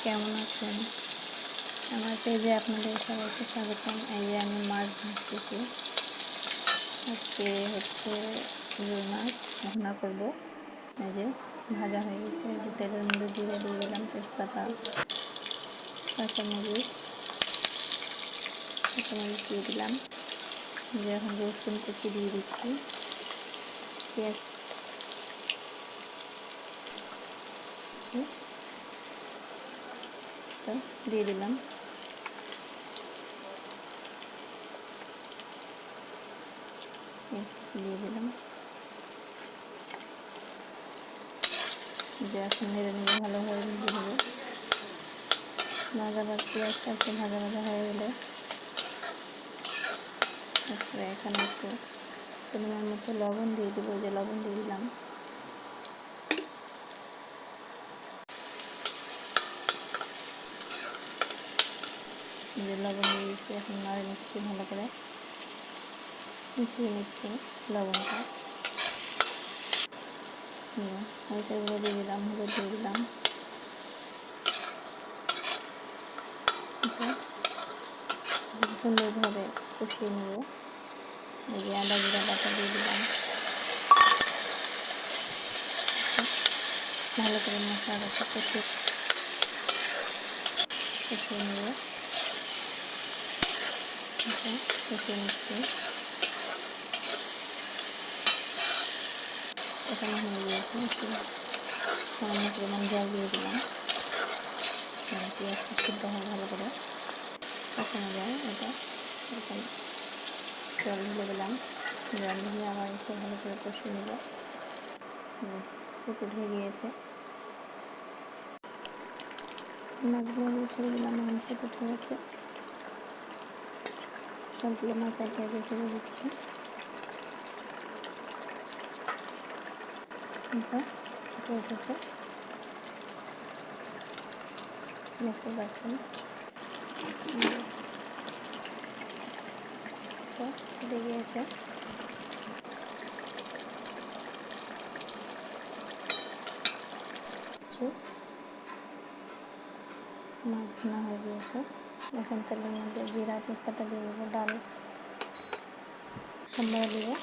কেমন আছেন? আমার পেজে আপনাদের সবাইকে স্বাগতম। এই যে আমি মাছ ভাজতেছি। আজকে হচ্ছে রুই মাছ ভুনা করব। এই যে ভাজা হয়ে গেছে। এই যে তেলের মধ্যে জিরা দিয়ে দিলাম, তেজপাতা, কাঁচামরিচ দিয়ে দিলাম। যে এখন রসুন কুচি দিয়ে দিচ্ছি, পেঁয়াজ দিয়ে দিলাম। দিয়ে দিলাম যে এখন নেড়ে নেড়ে ভালোভাবে ভেজে নেব। পেঁয়াজটা একটু ভাজা ভাজা হয়ে গেলে তারপরে এখানে একটু পরিমাণ মতো লবণ দিয়ে দেবো। যে লবণ দিয়ে দিলাম। যে লবণ দিয়ে দিচ্ছি, এখন নাড়ে নিচ্ছি, ভালো করে মিশিয়ে নিচ্ছি লবণটা। মরিচের দিয়ে দিলাম, হলুদ দিয়ে দিলাম। সুন্দরভাবে কষিয়ে নেব। এই যে আদা জিরা বাটা দিয়ে দিলাম। ভালো করে মশলাটাকে কষিয়ে নেব। কষিয়ে নিচ্ছি। এখানে হয়ে গিয়েছে, একটু সামান্য পরিমাণ জল দিয়ে দিলাম। পেঁয়াজটা সিদ্ধ হয় ভালো করে কষানো যায়। এটা এখন জল ঢেলে দিলাম। জল ঢেলে আবার একটু ভালো করে কষিয়ে নেব। ফুটে উঠে গিয়েছে, মাছগুলো ছেড়ে দিলাম। এখন ফুটে উঠে গেছে, সবগুলো মাছ একে একে ছেড়ে দিচ্ছি। ফুটে উঠেছে, দেখতে পাচ্ছেন। ফুটে গিয়েছে। মাছ ভুনা হয়ে গিয়েছে। এখন তেলের মধ্যে জিরা তেজপাতা দিয়ে দেবো, ডাল সম্বারে দেবো।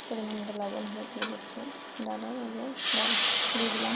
পরিমাণ মতো লবণ দিয়ে দিচ্ছি। ডাল দিয়ে দিলাম।